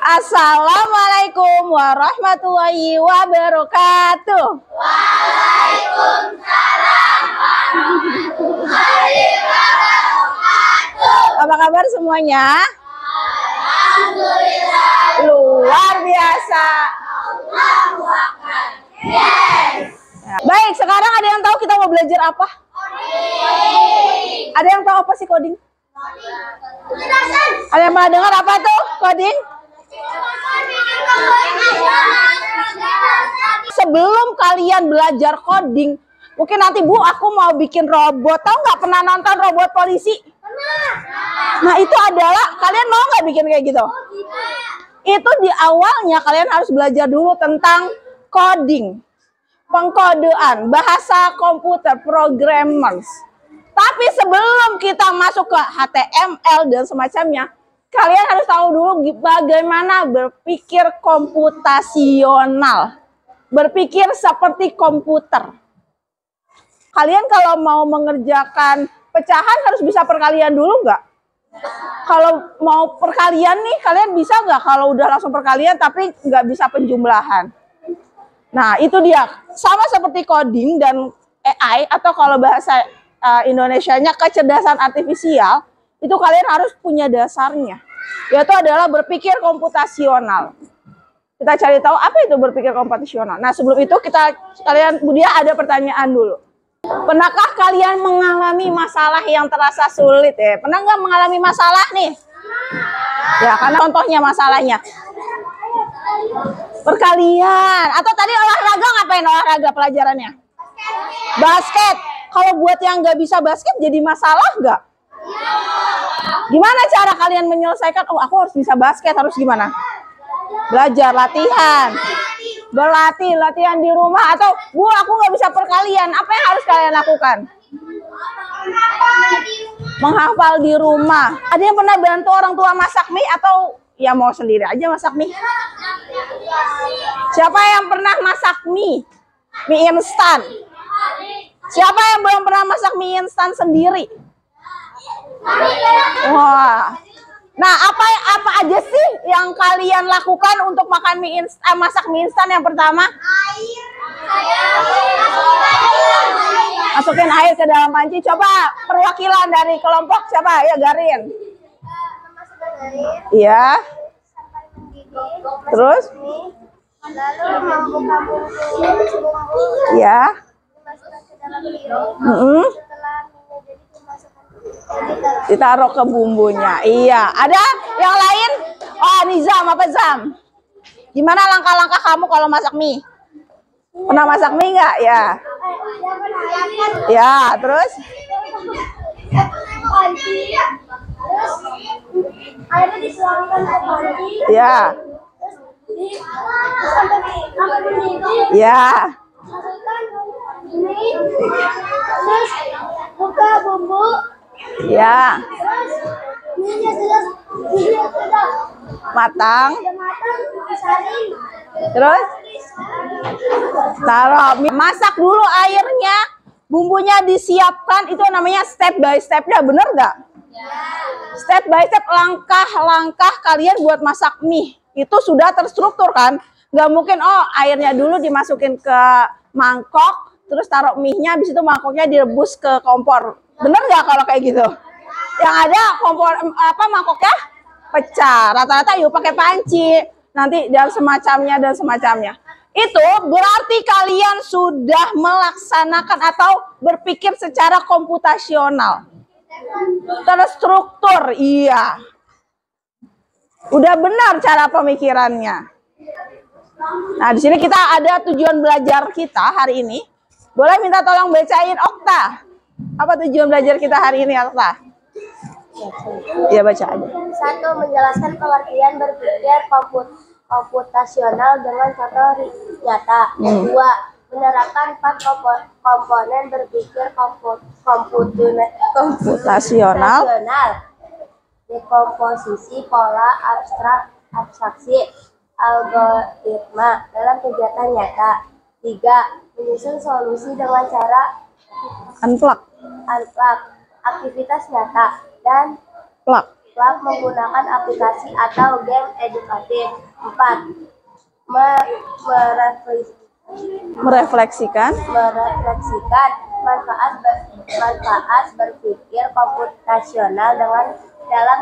Assalamualaikum warahmatullahi wabarakatuh. Waalaikumsalam warahmatullahi wabarakatuh. Apa kabar semuanya? Alhamdulillah. Luar biasa. Allahu Akbar. Yes. Baik, sekarang ada yang tahu kita mau belajar apa? Coding. Ada yang tahu apa sih coding? Penjelasan. Ada yang pernah dengar apa tuh coding? Sebelum kalian belajar coding, mungkin nanti Bu, aku mau bikin robot. Tahu nggak, pernah nonton robot polisi? Nah itu adalah, kalian mau nggak bikin kayak gitu? Itu di awalnya kalian harus belajar dulu tentang coding, pengkodean, bahasa komputer, programmers. Tapi sebelum kita masuk ke HTML dan semacamnya, kalian harus tahu dulu bagaimana berpikir komputasional. Berpikir seperti komputer. Kalian kalau mau mengerjakan pecahan harus bisa perkalian dulu nggak? Kalau mau perkalian nih, kalian bisa nggak kalau udah langsung perkalian tapi nggak bisa penjumlahan? Nah itu dia, sama seperti coding dan AI, atau kalau bahasa Indonesianya kecerdasan artifisial, itu kalian harus punya dasarnya, yaitu adalah berpikir komputasional. Kita cari tahu apa itu berpikir komputasional. Nah sebelum itu kalian Budia ada pertanyaan dulu. Pernahkah kalian mengalami masalah yang terasa sulit ya? Pernah nggak mengalami masalah nih? Ya karena contohnya masalahnya perkalian, atau tadi olahraga, ngapain olahraga pelajarannya? Basket. Kalau buat yang nggak bisa basket jadi masalah nggak? Gimana cara kalian menyelesaikan? Oh aku harus bisa basket, harus gimana? Belajar, latihan, berlatih, latihan di rumah. Atau Bu, aku nggak bisa perkalian, apa yang harus kalian lakukan? Menghafal di rumah. Ada yang pernah bantu orang tua masak mie, atau ya mau sendiri aja masak mie? Siapa yang pernah masak mie? Mie instan. Siapa yang belum pernah masak mie instan sendiri? Wah. Nah, apa aja sih yang kalian lakukan untuk makan mie instan, masak mie instan? Yang pertama, masukin air ke dalam panci. Coba perwakilan dari kelompok siapa? Ya, Garin. Iya. Terus? Lalu membuka bumbu. Iya. Dimasukkan ke dalam piring. Setelah minyak jadi dimasukkan Ditaruh ke bumbunya. Iya. Ada yang lain? Oh, Nizam, apa Zam? Gimana langkah-langkah kamu kalau masak mie? Pernah masak mie nggak? Ya. Ya, terus? panci. Terus airnya dituangkan ke panci. Ya. Terus sampai mendidih. Ya. Masukkan ini. Terus buka bumbu. Ya. Terus minyak sudah Matang. matang, disaring. Terus? Taruh. Masak dulu airnya. Bumbunya disiapkan. Itu namanya step by step-nya. Bener nggak? Step by step, langkah-langkah kalian buat masak mie. Itu sudah terstruktur kan? Nggak mungkin, oh airnya dulu dimasukin ke mangkok, terus taruh mie-nya, habis itu mangkoknya direbus ke kompor. Bener nggak kalau kayak gitu? Yang ada kompor, mangkoknya pecah. Rata-rata yuk pakai panci, nanti dan semacamnya. Itu berarti kalian sudah melaksanakan atau berpikir secara komputasional. Terstruktur, iya. Udah benar cara pemikirannya. Nah, di sini kita ada tujuan belajar kita hari ini. Boleh minta tolong bacain Okta. Apa tujuan belajar kita hari ini, Okta? Ya, baca aja. 1. Menjelaskan pengertian berpikir komputasional dengan contoh nyata. 2. Menerapkan 4 komponen berpikir komputasional. Dekomposisi, pola, abstraksi, algoritma dalam kegiatan nyata. 3. Menyusun solusi dengan cara Unplug. aktivitas nyata. Dan Plug. lab menggunakan aplikasi atau game edukatif. 4. Merefleksikan manfaat berpikir komputasional dalam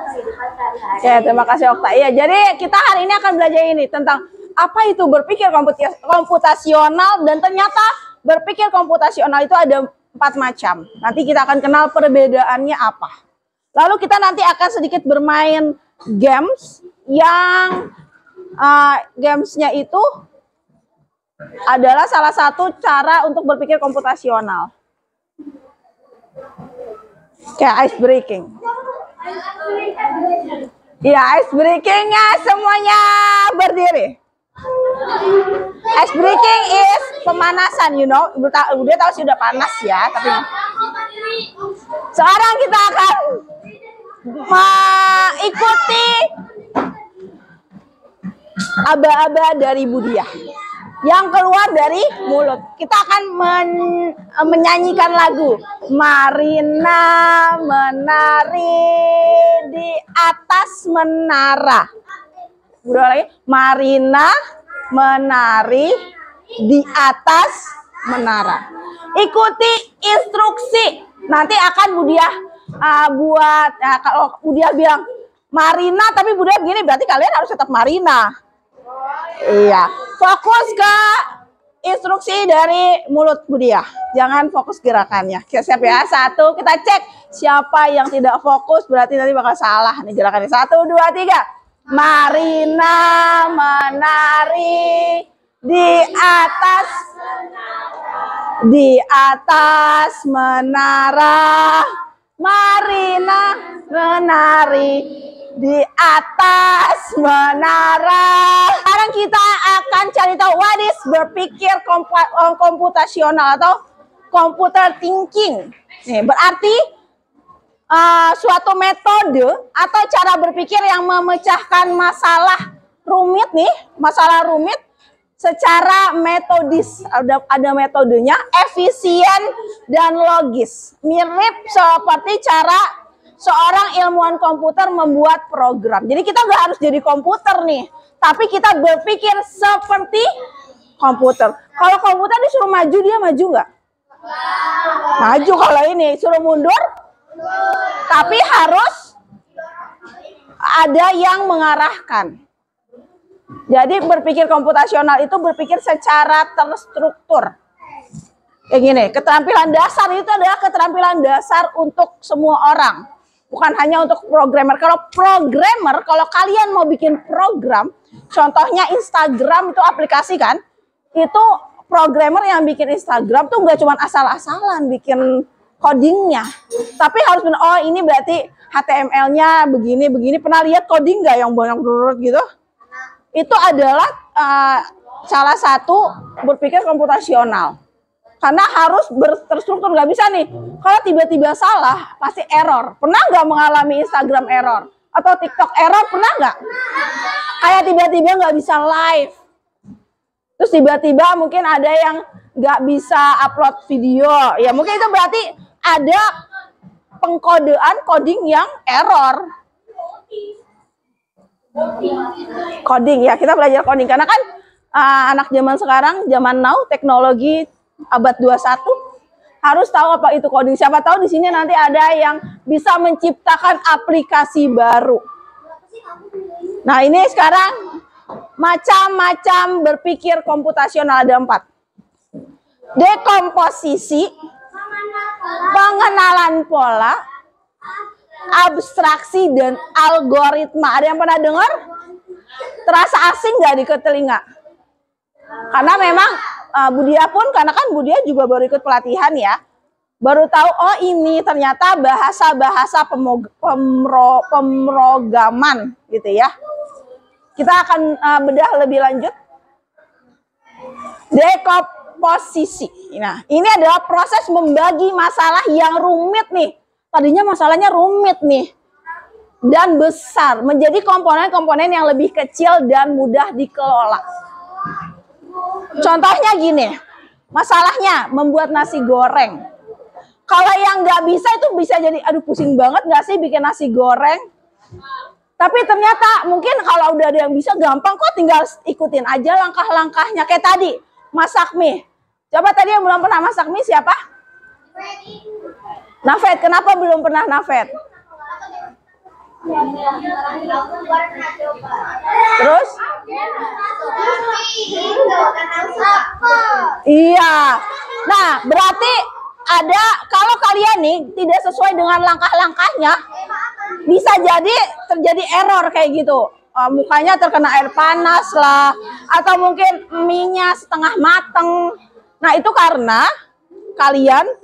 kehidupan sehari-hari. Oke, terima kasih Okta. Iya, jadi kita hari ini akan belajar ini tentang apa itu berpikir komputasional, dan ternyata berpikir komputasional itu ada 4 macam. Nanti kita akan kenal perbedaannya apa. Lalu kita nanti akan sedikit bermain games yang gamesnya itu adalah salah satu cara untuk berpikir komputasional. Kayak ice breaking. Ya, ice breakingnya semuanya berdiri. Ice breaking is pemanasan, you know. Udah tahu sih udah panas ya, tapi sekarang kita akan mengikuti aba-aba dari Budiah yang keluar dari mulut. Kita akan menyanyikan lagu Marina menari di atas menara. Udah lagi, Marina menari di atas menara. Ikuti instruksi. Nanti akan Budiah buat, kalau Budiah bilang Marina tapi Budiah begini, berarti kalian harus tetap Marina. Iya, fokus ke instruksi dari mulut Budiah. Jangan fokus gerakannya. Siap ya? 1, kita cek siapa yang tidak fokus, berarti nanti bakal salah nih gerakannya. 1, 2, 3. Marina menari di atas menara. Marina menari di atas menara. Sekarang kita akan cari tahu what is berpikir komputasional atau computer thinking. Nih, berarti suatu metode atau cara berpikir yang memecahkan masalah rumit secara metodis. Ada metodenya, efisien dan logis. Mirip seperti cara seorang ilmuwan komputer membuat program. Jadi kita nggak harus jadi komputer nih, tapi kita berpikir seperti komputer. Kalau komputer disuruh maju, dia maju nggak? Maju. Kalau ini suruh mundur, tapi harus ada yang mengarahkan. Jadi berpikir komputasional itu berpikir secara terstruktur. Kayak gini, keterampilan dasar itu adalah keterampilan dasar untuk semua orang. Bukan hanya untuk programmer. Kalau programmer, kalau kalian mau bikin program, contohnya Instagram itu aplikasi kan, itu programmer yang bikin Instagram tuh nggak cuma asal-asalan bikin codingnya, tapi harus benar. Oh, ini berarti HTML-nya begini. Pernah lihat coding nggak yang banyak gitu? Itu adalah salah satu berpikir komputasional. Karena harus terstruktur, nggak bisa nih. Kalau tiba-tiba salah, pasti error. Pernah nggak mengalami Instagram error? Atau TikTok error, pernah nggak? Kayak tiba-tiba nggak bisa live. Terus tiba-tiba mungkin ada yang nggak bisa upload video. Ya mungkin itu berarti ada pengkodean coding yang error. Coding ya, kita belajar coding. Karena kan anak zaman sekarang, zaman now, teknologi abad 21 harus tahu apa itu coding. Siapa tahu di sini nanti ada yang bisa menciptakan aplikasi baru. Nah, ini sekarang macam-macam berpikir komputasional ada 4. Dekomposisi, pengenalan pola, abstraksi, dan algoritma. Ada yang pernah dengar? Terasa asing nggak di telinga? Karena memang Budiah pun, karena kan Budiah juga baru ikut pelatihan ya, baru tahu oh ini ternyata bahasa-bahasa pemrograman gitu ya. Kita akan bedah lebih lanjut. Dekomposisi. Nah, ini adalah proses membagi masalah yang rumit nih. Tadinya masalahnya rumit nih dan besar menjadi komponen-komponen yang lebih kecil dan mudah dikelola. Contohnya gini, masalahnya membuat nasi goreng. Kalau yang nggak bisa itu bisa jadi, aduh pusing banget nggak sih bikin nasi goreng? Tapi ternyata mungkin kalau udah ada yang bisa gampang kok, tinggal ikutin aja langkah-langkahnya. Kayak tadi, masak mie. Coba tadi yang belum pernah masak mie siapa? Nafet, kenapa belum pernah Nafet? Terus? Iya. Nah, berarti ada, kalau kalian nih tidak sesuai dengan langkah-langkahnya, bisa jadi terjadi error kayak gitu. Mukanya terkena air panas lah, atau mungkin mie-nya setengah mateng. Nah, itu karena kalian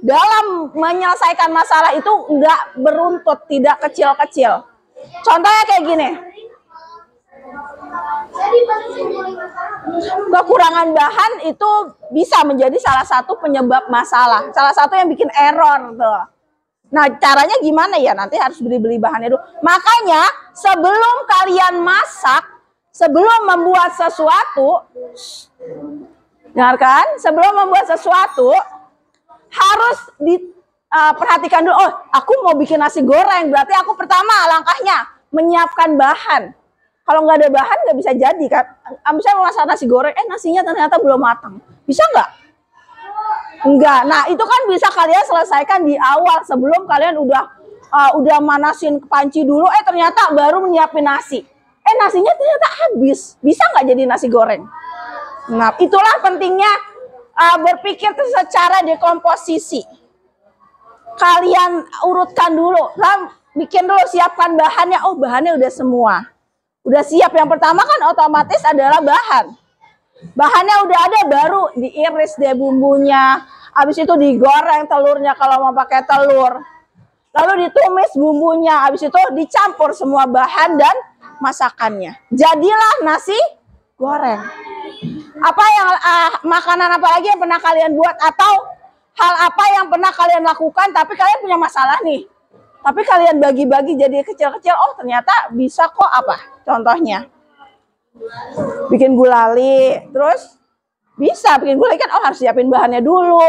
dalam menyelesaikan masalah itu nggak beruntut, tidak kecil-kecil. Contohnya kayak gini. Kekurangan bahan itu bisa menjadi salah satu penyebab masalah. Salah satu yang bikin error tuh. Nah, caranya gimana ya? Nanti harus beli-beli bahannya dulu. Makanya sebelum kalian masak, sebelum membuat sesuatu, dengarkan, sebelum membuat sesuatu harus diperhatikan dulu. Oh, aku mau bikin nasi goreng, berarti aku pertama langkahnya menyiapkan bahan. Kalau nggak ada bahan nggak bisa jadi kan. Misalnya mau masak nasi goreng, nasinya ternyata belum matang. Bisa nggak? Enggak. Nah, itu kan bisa kalian selesaikan di awal sebelum kalian udah manasin ke panci dulu, ternyata baru menyiapin nasi. Nasinya ternyata habis. Bisa nggak jadi nasi goreng? Nah, itulah pentingnya berpikir secara dekomposisi. Kalian urutkan dulu, bikin dulu, siapkan bahannya. Oh, bahannya udah semua. Udah siap. Yang pertama kan otomatis adalah bahan. Bahannya udah ada, baru diiris deh bumbunya. Habis itu digoreng telurnya kalau mau pakai telur. Lalu ditumis bumbunya. Habis itu dicampur semua bahan dan masakannya. Jadilah nasi goreng. Apa yang makanan apa lagi yang pernah kalian buat, atau hal apa yang pernah kalian lakukan tapi kalian punya masalah nih, tapi kalian bagi-bagi jadi kecil-kecil. Oh, ternyata bisa kok. Apa contohnya? Bikin gulali. Terus bisa bikin gulali kan, oh harus siapin bahannya dulu,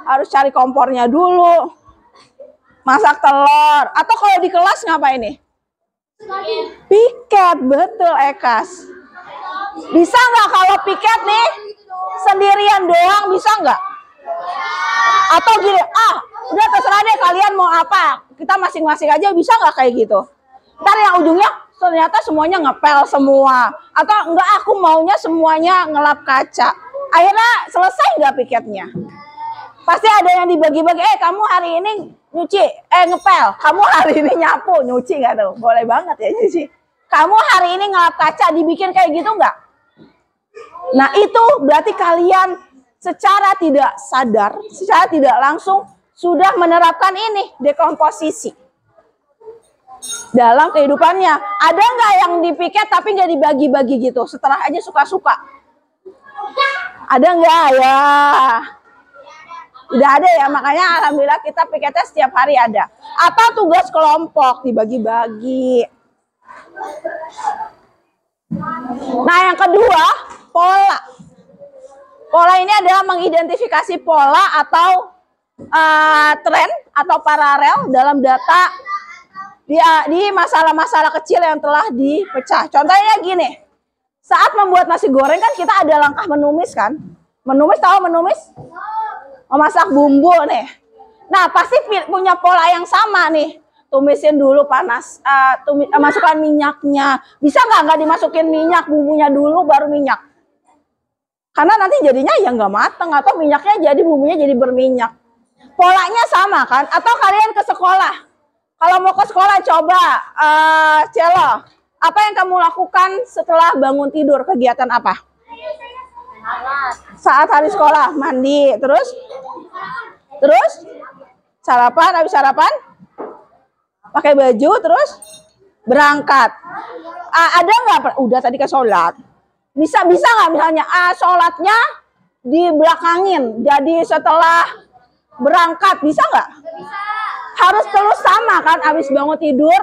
harus cari kompornya dulu, masak telur. Atau kalau di kelas ngapain nih? Piket. Betul, Ekas. Bisa nggak kalau piket nih sendirian doang, bisa nggak? Atau gini, udah terserah deh kalian mau apa, kita masing-masing aja, bisa nggak kayak gitu? Ntar yang ujungnya ternyata semuanya ngepel semua, atau enggak, aku maunya semuanya ngelap kaca. Akhirnya selesai nggak piketnya? Pasti ada yang dibagi-bagi. Kamu hari ini nyuci, ngepel. Kamu hari ini nyapu, nyuci nggak tuh? Boleh banget ya nyuci. Kamu hari ini ngelap kaca, dibikin kayak gitu nggak? Nah, itu berarti kalian secara tidak sadar, secara tidak langsung sudah menerapkan ini, dekomposisi dalam kehidupannya. Ada nggak yang dipiket tapi nggak dibagi-bagi gitu, setelah aja suka-suka? Ada nggak ya? Udah ada ya, makanya alhamdulillah kita piketnya setiap hari ada. Atau tugas kelompok dibagi-bagi. Nah, yang kedua, pola. Pola ini adalah mengidentifikasi pola atau tren atau paralel dalam data di masalah-masalah kecil yang telah dipecah. Contohnya gini, saat membuat nasi goreng kan kita ada langkah menumis kan? Menumis, tahu menumis? Memasak bumbu nih. Nah, pasti punya pola yang sama nih. Tumisin dulu panas, masukkan minyaknya. Bisa nggak dimasukin minyak, bumbunya dulu baru minyak? Karena nanti jadinya ya nggak mateng, atau minyaknya jadi bumbunya jadi berminyak. Polanya sama kan? Atau kalian ke sekolah. Kalau mau ke sekolah coba, Celo, apa yang kamu lakukan setelah bangun tidur? Kegiatan apa? Saat hari sekolah, mandi, terus sarapan, habis sarapan pakai baju, terus berangkat. Ada nggak? Udah tadi ke sholat. Bisa nggak misalnya sholatnya dibelakangin, jadi setelah berangkat, bisa nggak? Harus terus sama kan? Habis bangun tidur,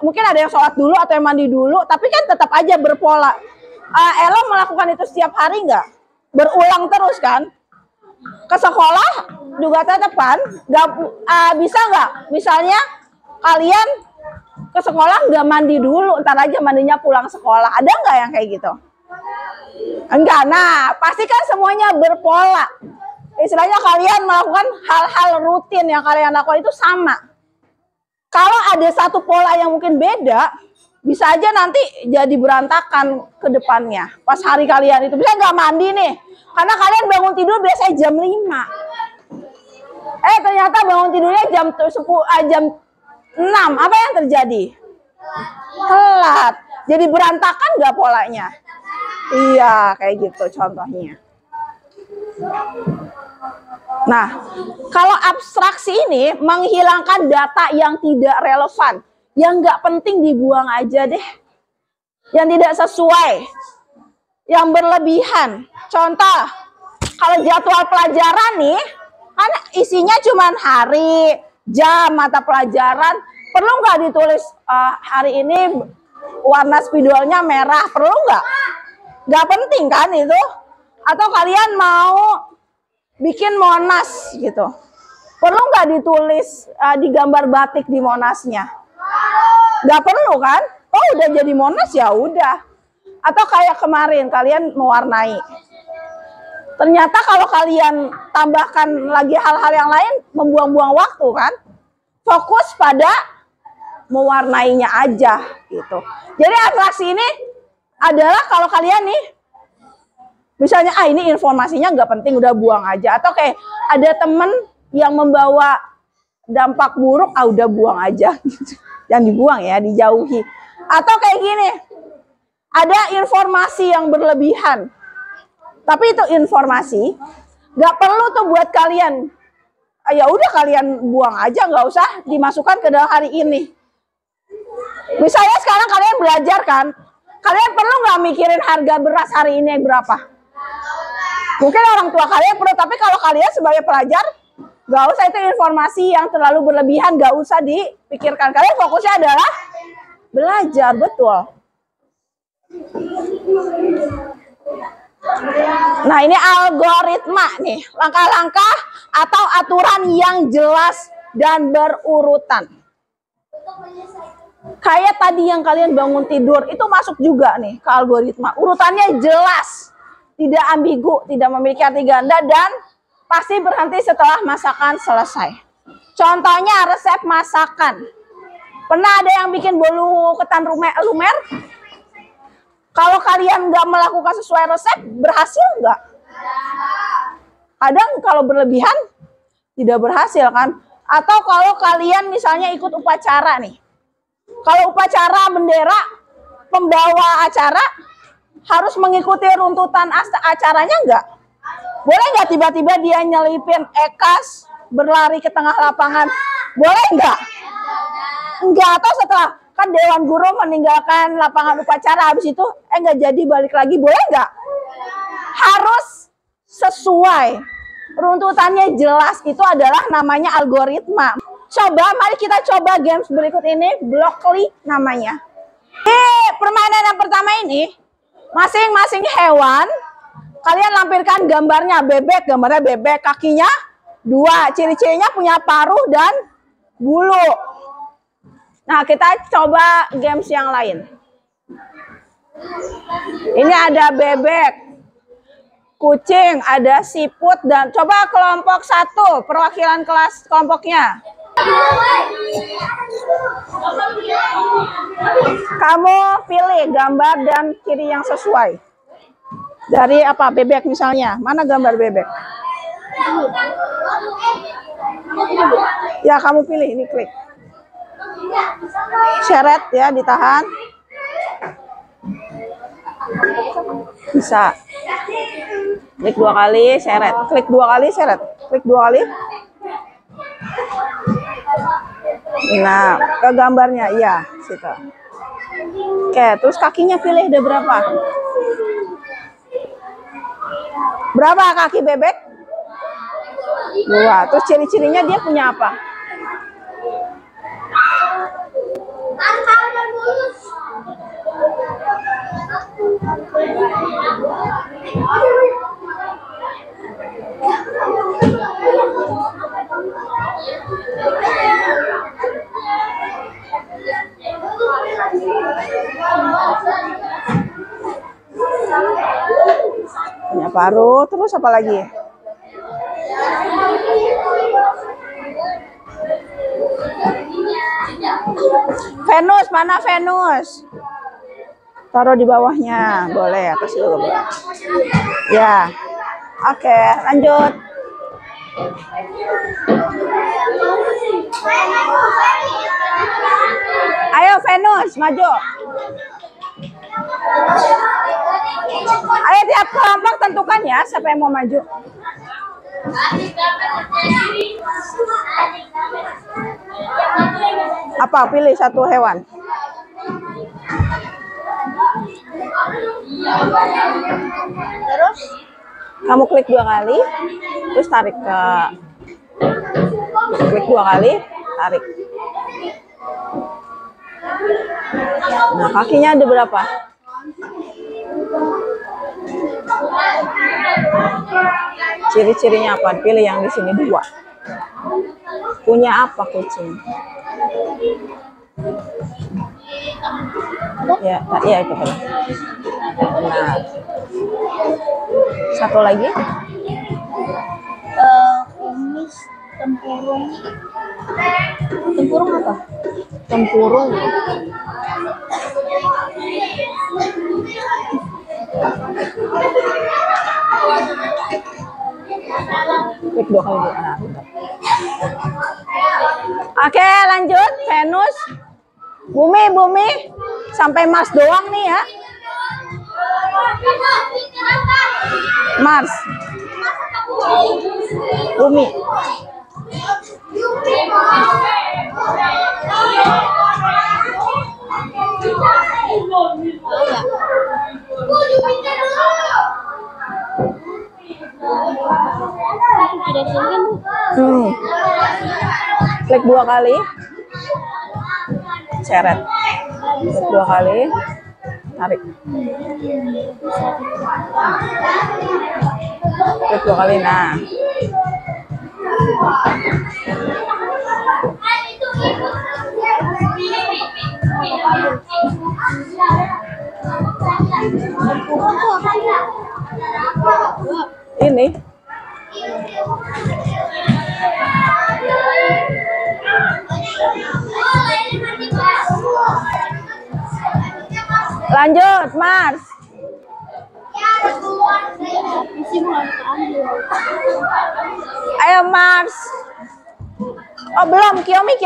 mungkin ada yang sholat dulu atau yang mandi dulu, tapi kan tetap aja berpola. Elo melakukan itu setiap hari nggak? Berulang terus kan? Ke sekolah juga tetap kan? Bisa nggak? Misalnya kalian ke ke sekolah nggak mandi dulu, ntar aja mandinya pulang sekolah. Ada nggak yang kayak gitu? Enggak. Nah, pastikan semuanya berpola. Istilahnya kalian melakukan hal-hal rutin yang kalian lakukan itu sama. Kalau ada satu pola yang mungkin beda, bisa aja nanti jadi berantakan ke depannya. Pas hari kalian itu, bisa nggak mandi nih. Karena kalian bangun tidur biasanya jam 5. Ternyata bangun tidurnya jam 6. Apa yang terjadi? Telat. Jadi berantakan nggak polanya? Iya, kayak gitu contohnya. Nah, kalau abstraksi ini menghilangkan data yang tidak relevan, yang nggak penting dibuang aja deh, yang tidak sesuai, yang berlebihan. Contoh, kalau jadwal pelajaran nih, kan isinya cuma hari, jam, mata pelajaran, perlu nggak ditulis hari ini warna spidolnya merah, perlu nggak? Nggak penting kan itu? Atau kalian mau bikin Monas gitu, perlu nggak ditulis digambar batik di Monasnya? Nggak perlu kan? Oh udah jadi Monas ya udah. Atau kayak kemarin kalian mewarnai, ternyata kalau kalian tambahkan lagi hal-hal yang lain membuang-buang waktu kan? Fokus pada mewarnainya aja gitu. Jadi abstraksi ini adalah kalau kalian nih misalnya ini informasinya nggak penting udah buang aja, atau kayak ada temen yang membawa dampak buruk udah buang aja gitu. Yang dibuang ya, dijauhi. Atau kayak gini, ada informasi yang berlebihan, tapi itu informasi nggak perlu tuh buat kalian, ya udah kalian buang aja, nggak usah dimasukkan ke dalam hari ini. Misalnya sekarang kalian belajar kan, kalian perlu nggak mikirin harga beras hari ini berapa? Mungkin orang tua kalian perlu, tapi kalau kalian sebagai pelajar, nggak usah, itu informasi yang terlalu berlebihan, nggak usah dipikirkan. Kalian fokusnya adalah belajar, betul. Nah ini algoritma nih, langkah-langkah atau aturan yang jelas dan berurutan. Kayak tadi yang kalian bangun tidur, itu masuk juga nih ke algoritma. Urutannya jelas, tidak ambigu, tidak memiliki arti ganda, dan pasti berhenti setelah masakan selesai. Contohnya resep masakan. Pernah ada yang bikin bolu ketan lumer? Kalau kalian nggak melakukan sesuai resep, berhasil nggak? Kadang kalau berlebihan, tidak berhasil kan? Atau kalau kalian misalnya ikut upacara nih. Kalau upacara bendera, pembawa acara harus mengikuti runtutan acaranya nggak? Boleh nggak tiba-tiba dia nyelipin ekas berlari ke tengah lapangan? Boleh nggak? Enggak. Atau setelah kan Dewan Guru meninggalkan lapangan upacara, habis itu nggak jadi balik lagi, boleh nggak? Harus sesuai, runtutannya jelas, itu adalah namanya algoritma. Coba, mari kita coba games berikut ini, Blockly namanya. Di permainan yang pertama ini, masing-masing hewan, kalian lampirkan gambarnya, bebek, gambarnya bebek, kakinya 2, ciri-cirinya punya paruh dan bulu. Nah, kita coba games yang lain. Ini ada bebek, kucing, ada siput, dan coba kelompok 1, perwakilan kelas kelompoknya. Kamu pilih gambar dan ciri yang sesuai. Dari apa? Bebek misalnya. Mana gambar bebek? Ya, kamu pilih, ini klik. Seret ya, ditahan. Bisa. Klik 2 kali, seret. Klik 2 kali, seret. Klik 2 kali. Nah, ke gambarnya, iya, situ. Oke, terus kakinya pilih ada berapa? Berapa kaki bebek? 2. Terus ciri-cirinya dia punya apa? paruh, terus apa lagi? Venus, mana Venus? Taruh di bawahnya, boleh atas juga boleh. Ya, oke, lanjut. Ayo Venus, maju. Ayo tiap kelompok tentukan ya siapa yang mau maju. Apa? Pilih satu hewan. Terus Kamu klik 2 kali, terus tarik ke. Klik 2 kali, tarik. Nah, kakinya ada berapa? Ciri-cirinya apa? Pilih yang di sini 2. Punya apa kucing? Ya, itu kan. Nah, satu lagi. kumis, tempurung. Tempurung apa? Tempurung. Klik 2 kali dulu. Nah, bentar. Oke, lanjut. Venus. Bumi. Sampai Mars doang nih ya. Mars. Bumi. Klik 2 kali. Seret. Klik 2 kali. Tarik. Klik 2 kali. Nah. Ini. Lanjut, Mars. Ayo Mars. Oh belum, Kiyomi.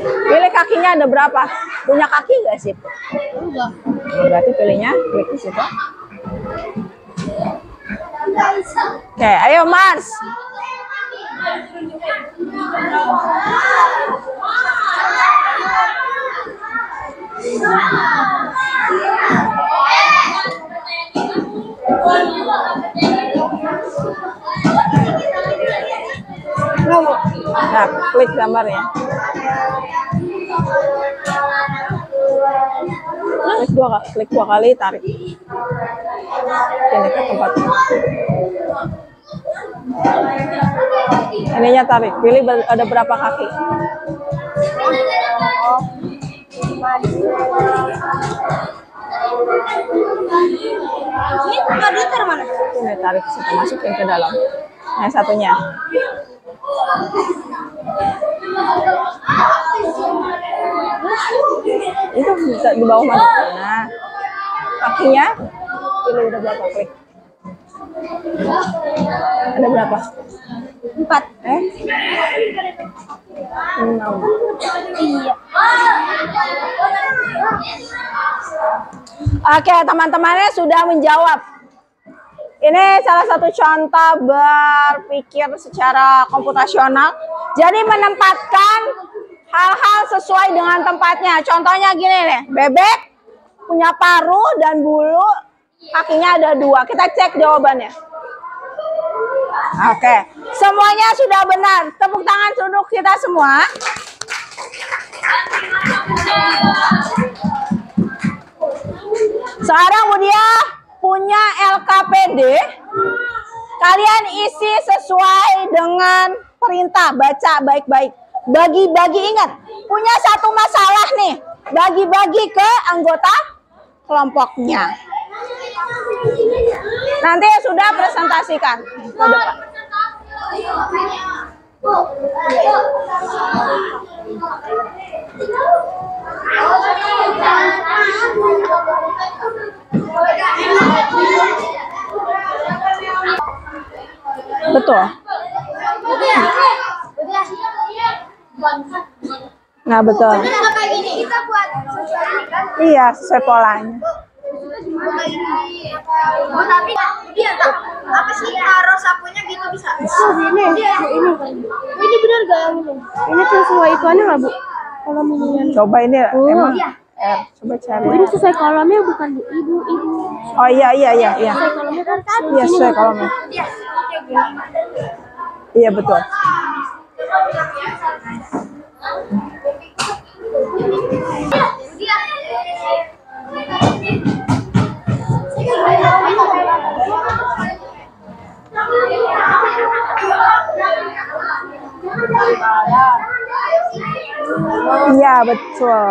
Pilih kakinya ada berapa? Punya kaki nggak sih? Enggak. Berarti pilihnya klik di situ. Oke, ayo Mars. Nah, klik gambarnya. Klik dua kali, tarik. Ini ke tempatnya. Ininya tarik. Pilih ada berapa kaki. Ini komputer mana? Ini tarik ke situ, masukin ke dalam. Yang satunya. Itu bisa di bawah mana? Nah, kakinya pilih udah berapa klik? Ada berapa? 4. 6. Iya. Oke, teman-temannya sudah menjawab. Ini salah satu contoh berpikir secara komputasional. Jadi menempatkan hal-hal sesuai dengan tempatnya. Contohnya gini nih, bebek punya paruh dan bulu, kakinya ada 2. Kita cek jawabannya. Oke, semuanya sudah benar. Tepuk tangan untuk kita semua. Sekarang Budia punya LKPD. Kalian isi sesuai dengan perintah. Baca baik-baik. Bagi-bagi, ingat. Punya satu masalah nih. Bagi-bagi ke anggota kelompoknya. Nanti sudah presentasikan ke depan. Betul. Nah, betul. Iya, sesuai polanya. Oh, tapi dia tak apa sih taruh sapunya gitu bisa? Ini. Ini benar gak yang ini? Ini sesuai ituannya nggak, Bu? Kalau minian. Coba ini emang. Iya. Coba cari. Ini sesuai kolomnya bukan, Bu? Ibu. Oh iya. Sesuai kolomnya kan? Iya, sesuai kolomnya. Iya. Iya, betul. Iya, betul.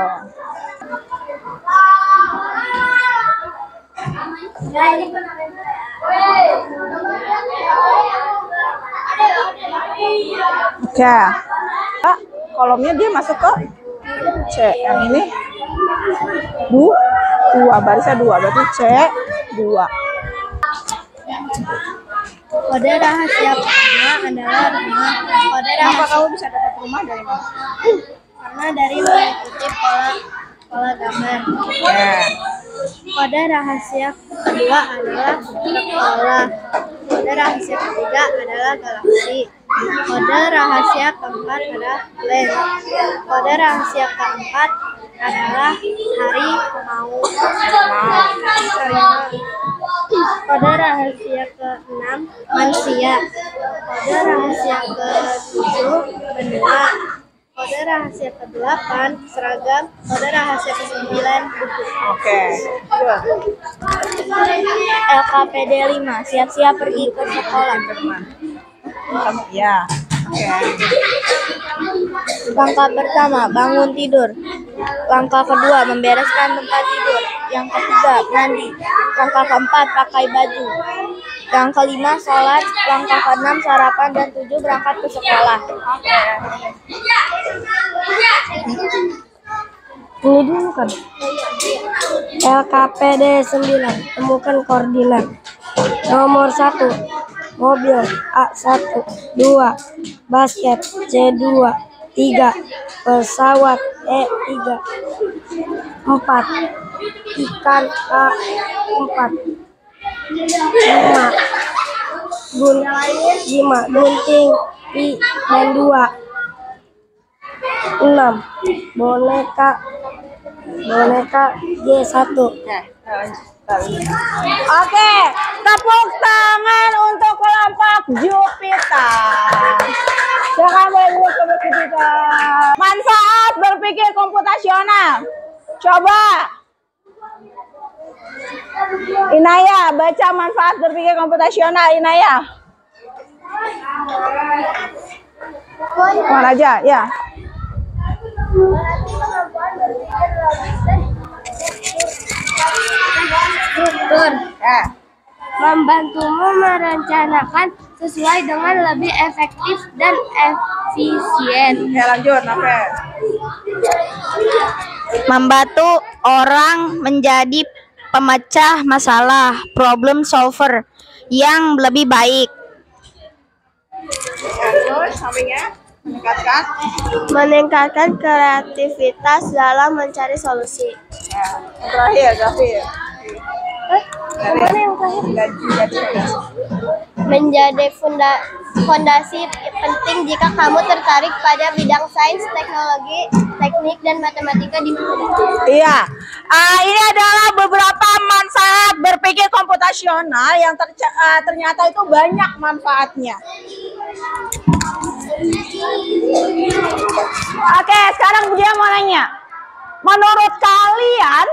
Oke. Kolomnya dia masuk ke C. Yang ini dua, barisnya 2, berarti C 2. Kode rahasia pertama adalah rumah. Kode Kenapa rahasia kamu bisa dapat rumah dari mana? karena dari mengikuti pola gambar. Ya. Kode rahasia kedua adalah sekolah. Kode rahasia ketiga adalah galaksi. Kode rahasia keempat adalah lens. Kode rahasia keempat adalah harimau. Kode rahasia ke-6 manusia. Kode rahasia ke-7 benua. Kode rahasia ke-8 seragam. Kode rahasia ke-9 buku. Oke. LKPD 5 siap-siap pergi ke sekolah. Ya. Oke. Langkah pertama, bangun tidur. Langkah kedua, membereskan tempat tidur. Yang ketiga, mandi. Langkah keempat, pakai baju. Yang kelima, sholat. Langkah keenam, sarapan. Dan 7, berangkat ke sekolah. Ini dulu kan. LKPD 9, temukan koordinat. Nomor 1, mobil. A1, 2, basket. C2, 3, pesawat. E3, 4, ikan. A4, 5, gunting. I dan 2, 6, boneka G1. Oke, tepuk tangan untuk kelompok Jupiter. Silakan boleh duduk kelompok Jupiter. Manfaat berpikir komputasional. Coba. Inaya, baca manfaat berpikir komputasional. Inaya. Mana aja, ya. Struktur membantumu merencanakan sesuai dengan lebih efektif dan efisien. Ya, lanjut, Nafes. Membantu orang menjadi pemecah masalah, problem solver yang lebih baik. Terus, sampingnya Meningkatkan kreativitas dalam mencari solusi. terakhir, Gafir. Mana yang terakhir? Menjadi fondasi penting jika kamu tertarik pada bidang sains, teknologi, teknik, dan matematika di masa depan. Iya, ini adalah beberapa manfaat berpikir komputasional yang ternyata itu banyak manfaatnya. Oke, sekarang dia mau nanya, menurut kalian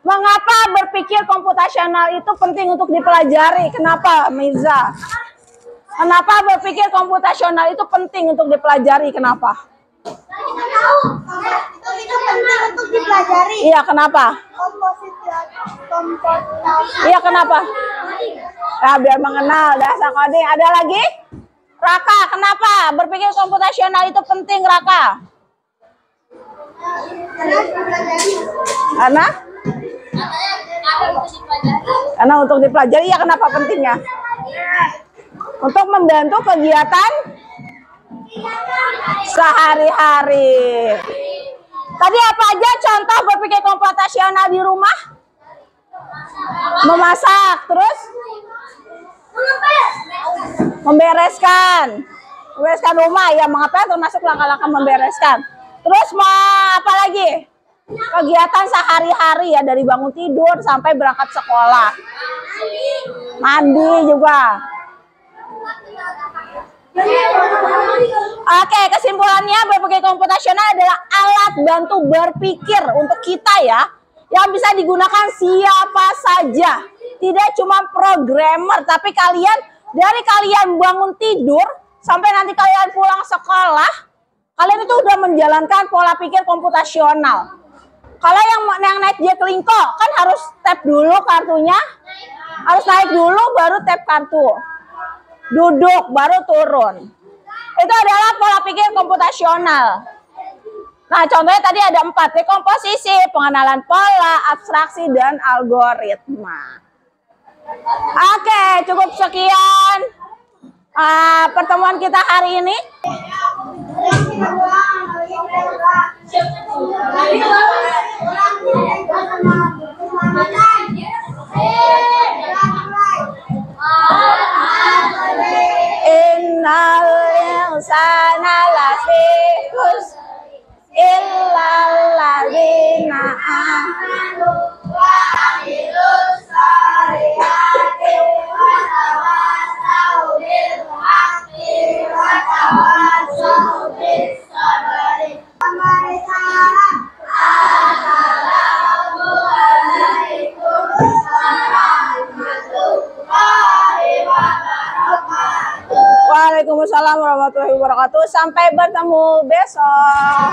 mengapa berpikir komputasional itu penting untuk dipelajari? Kenapa, Mirza? Kenapa berpikir komputasional itu penting untuk dipelajari? Kenapa? Itu penting untuk dipelajari. Iya, kenapa? Iya, kenapa? Ya, biar mengenal dasar coding. Ada lagi? Raka, kenapa berpikir komputasional itu penting, Raka? Karena untuk dipelajari. Ya, kenapa pentingnya? Untuk membantu kegiatan sehari-hari. Tadi apa aja contoh berpikir komputasional di rumah? Memasak, terus membereskan rumah, ya, mengapa termasuk langkah-langkah membereskan. Terus mau apa lagi? Kegiatan sehari-hari, ya, dari bangun tidur sampai berangkat sekolah. Mandi juga. Oke, kesimpulannya berpikir komputasional adalah alat bantu berpikir untuk kita, ya, yang bisa digunakan siapa saja. Tidak cuma programmer, tapi dari kalian bangun tidur sampai nanti kalian pulang sekolah, kalian itu udah menjalankan pola pikir komputasional. Kalau yang naik Jaklingko kan harus tap dulu kartunya, harus naik dulu baru tap kartu. Duduk baru turun. Itu adalah pola pikir komputasional. Nah, contohnya tadi ada 4, dekomposisi, pengenalan pola, abstraksi, dan algoritma. Oke, cukup sekian pertemuan kita hari ini. Innal insana lafi khusr illal ladzina amanu wa amilus solihati wa tawasaw bil haqqi wa tawasaw bis sabri. Assalamualaikum warahmatullahi wabarakatuh. Waalaikumsalam warahmatullahi wabarakatuh. Sampai bertemu besok.